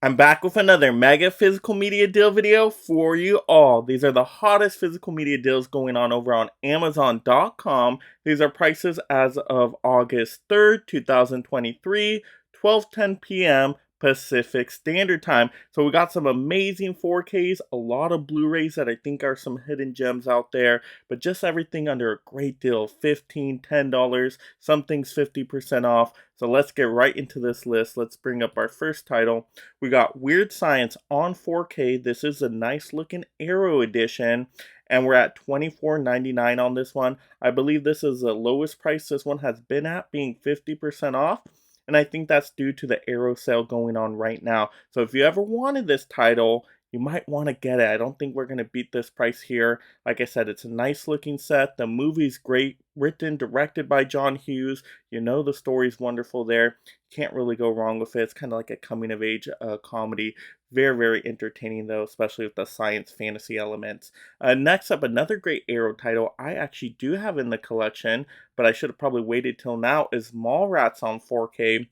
I'm back with another mega physical media deal video for you all. These are the hottest physical media deals going on over on Amazon.com. These are prices as of August 3rd, 2023, 12:10 p.m. Pacific Standard Time. So we got some amazing 4Ks, a lot of Blu-rays that I think are some hidden gems out there, but just everything under a great deal, $15, $10, some things 50% off. So let's get right into this list. Let's bring up our first title. We got Weird Science on 4K. This is a nice looking Arrow edition, and we're at $24.99 on this one. I believe this is the lowest price this one has been at, being 50% off. And I think that's due to the Arrow sale going on right now. So if you ever wanted this title, you might want to get it. I don't think we're going to beat this price here. Like I said, it's a nice looking set. The movie's great, written, directed by John Hughes. You know the story's wonderful there. Can't really go wrong with it. It's kind of like a coming of age comedy. Very, very entertaining though, especially with the science fantasy elements. Next up, another great Arrow title I actually do have in the collection, but I should have probably waited till now, is Mallrats on 4K.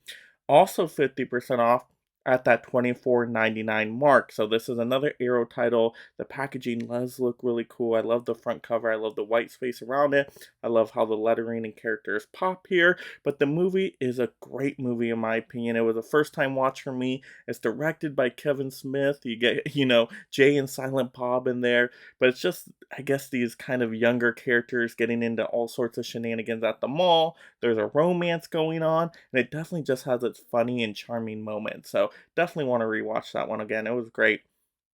Also 50% off at that $24.99 mark. So this is another Arrow title. The packaging does look really cool. I love the front cover. I love the white space around it. I love how the lettering and characters pop here. But the movie is a great movie in my opinion. It was a first time watch for me. It's directed by Kevin Smith. You get, Jay and Silent Bob in there. But it's just, I guess, these kind of younger characters getting into all sorts of shenanigans at the mall. There's a romance going on. And it definitely just has its funny and charming moments. So definitely want to rewatch that one again. It was great.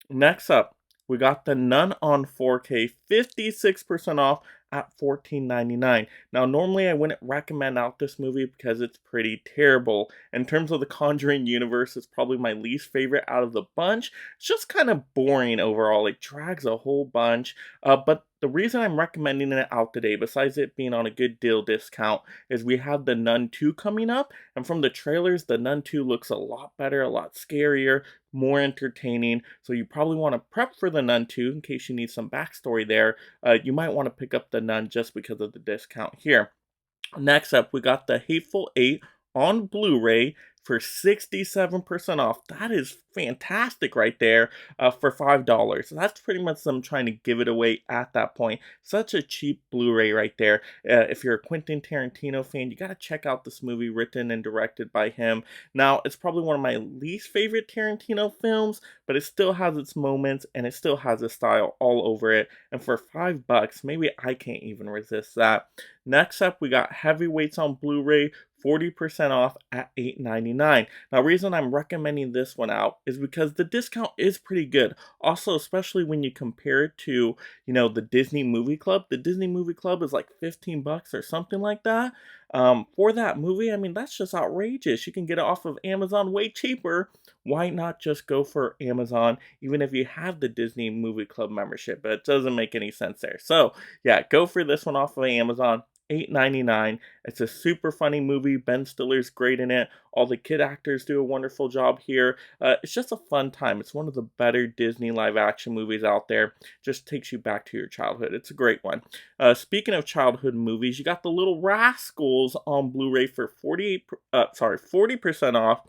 Next up, we got The Nun on 4K, 56% off at $14.99. Now, normally I wouldn't recommend out this movie because it's pretty terrible. In terms of the Conjuring universe, it's probably my least favorite out of the bunch. It's just kind of boring overall. It drags a whole bunch. But the reason I'm recommending it out today, besides it being on a good deal discount, is we have The Nun 2 coming up. And from the trailers, The Nun 2 looks a lot better, a lot scarier, more entertaining. So you probably want to prep for The Nun 2 in case you need some backstory there. You might want to pick up The Nun just because of the discount here. Next up, we got The Hateful Eight on Blu-ray for 67% off. That is fantastic right there for $5. That's pretty much them trying to give it away at that point. Such a cheap Blu-ray right there. If you're a Quentin Tarantino fan, you got to check out this movie written and directed by him. Now, it's probably one of my least favorite Tarantino films, but it still has its moments and it still has a style all over it. And for $5, maybe I can't even resist that. Next up, we got Heavyweights on Blu-ray, 40% off at $8.99. Now, the reason I'm recommending this one out is because the discount is pretty good. Also, especially when you compare it to, the Disney Movie Club. The Disney Movie Club is like $15 or something like that. For that movie, I mean, that's just outrageous. You can get it off of Amazon way cheaper. Why not just go for Amazon, even if you have the Disney Movie Club membership? But it doesn't make any sense there. So, yeah, go for this one off of Amazon. $8.99. It's a super funny movie. Ben Stiller's great in it. All the kid actors do a wonderful job here. It's just a fun time. It's one of the better Disney live action movies out there. Just takes you back to your childhood. It's a great one. Speaking of childhood movies, you got The Little Rascals on Blu-ray for 40% off,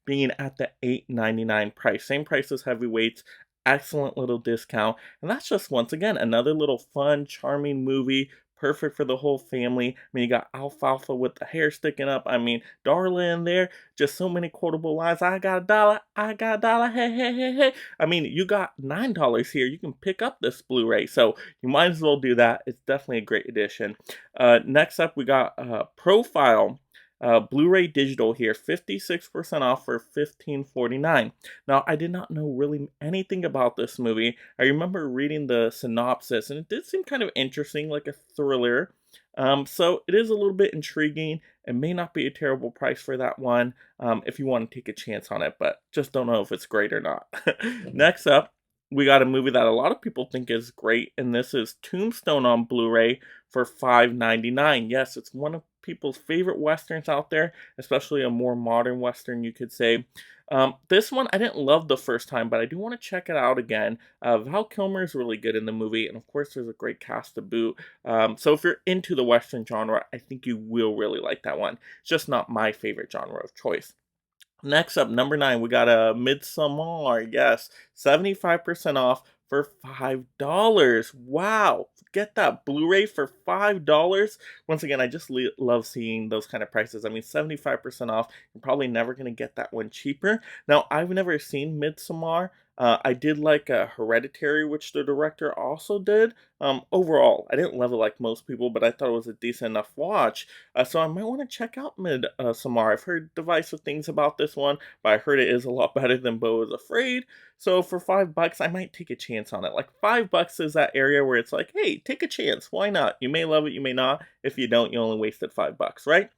being at the $8.99 price. Same price as Heavyweights. Excellent little discount. And that's just, once again, another little fun, charming movie. Perfect for the whole family. I mean, you got Alfalfa with the hair sticking up. I mean, Darla in there. Just so many quotable lines. I got a dollar. I got a dollar. Hey, hey, hey, hey. I mean, you got $9 here. You can pick up this Blu-ray. So you might as well do that. It's definitely a great addition. Next up, we got Profile. Blu-ray digital here, 56% off for $15.49. Now, I did not know really anything about this movie. I remember reading the synopsis, and it did seem kind of interesting, like a thriller. So it is a little bit intriguing. It may not be a terrible price for that one if you want to take a chance on it, but just don't know if it's great or not. Next up, we got a movie that a lot of people think is great, and this is Tombstone on Blu-ray for $5.99. Yes, it's one of people's favorite westerns out there, especially a more modern western, you could say. This one I didn't love the first time, but I do want to check it out again. Val Kilmer is really good in the movie, and of course there's a great cast to boot. So if you're into the western genre, I think you will really like that one. It's just not my favorite genre of choice. Next up, number 9, we got a Midsommar. Yes, 75% off for $5. Wow, get that Blu-ray for $5. Once again, I just love seeing those kind of prices. I mean, 75% off. You're probably never gonna get that one cheaper. Now, I've never seen Midsommar. I did like Hereditary, which the director also did. Overall, I didn't love it like most people, but I thought it was a decent enough watch. So I might want to check out Midsommar. I've heard divisive things about this one, but I heard it is a lot better than Beau Was Afraid. So for $5, I might take a chance on it. Like $5 is that area where it's like, hey, take a chance. Why not? You may love it, you may not. If you don't, you only wasted $5, right?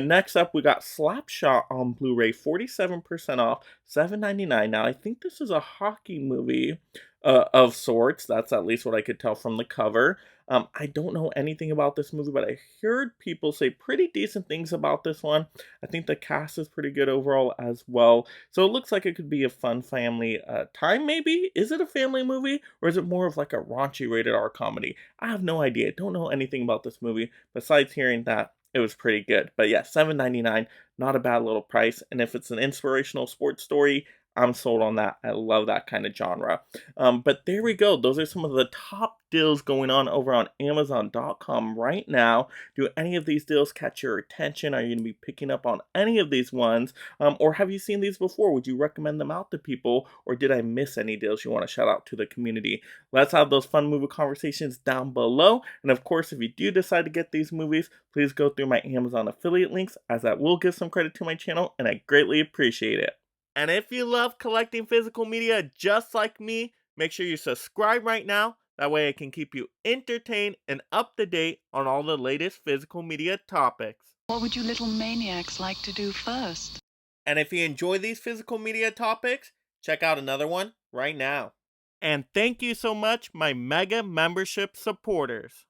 Next up, we got Slapshot on Blu-ray, 47% off, $7.99. Now, I think this is a hockey movie of sorts. That's at least what I could tell from the cover. I don't know anything about this movie, but I heard people say pretty decent things about this one. I think the cast is pretty good overall as well. So it looks like it could be a fun family time, maybe? Is it a family movie, or is it more of like a raunchy rated R comedy? I have no idea. Don't know anything about this movie, besides hearing that it was pretty good. But yeah, $7.99, not a bad little price. And if it's an inspirational sports story, I'm sold on that. I love that kind of genre. But there we go. Those are some of the top deals going on over on Amazon.com right now. Do any of these deals catch your attention? Are you going to be picking up on any of these ones? Or have you seen these before? Would you recommend them out to people? Or did I miss any deals you want to shout out to the community? Let's have those fun movie conversations down below. And of course, if you do decide to get these movies, please go through my Amazon affiliate links, as that will give some credit to my channel, and I greatly appreciate it. And if you love collecting physical media just like me, make sure you subscribe right now. That way I can keep you entertained and up to date on all the latest physical media topics. What would you little maniacs like to do first? And if you enjoy these physical media topics, check out another one right now. And thank you so much, my mega membership supporters.